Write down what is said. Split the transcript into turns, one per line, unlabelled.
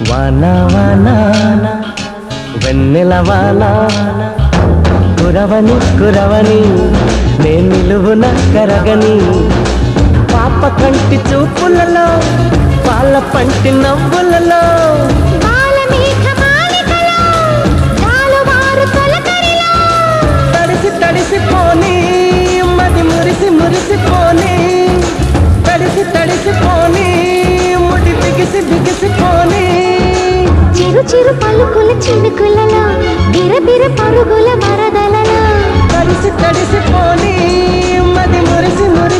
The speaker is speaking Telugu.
వానా వానా వెన్నెల వానా కురవని కురవని నే నిలువున కరగని పాప కంటి చూపులలో పాల పంటి నవ్వులలో తడిసి తడిసిపోని మది మురిసి మురిసిపోని తడిసి తడిసిపోని ముడి బిగిసి బిగిసిపోని
చిరు చిరు పలుకుల చినుకులలో బిరబిర పరుగుల వరదలలో
తడిసి తడిసిపోని మది మురిసి మురిసి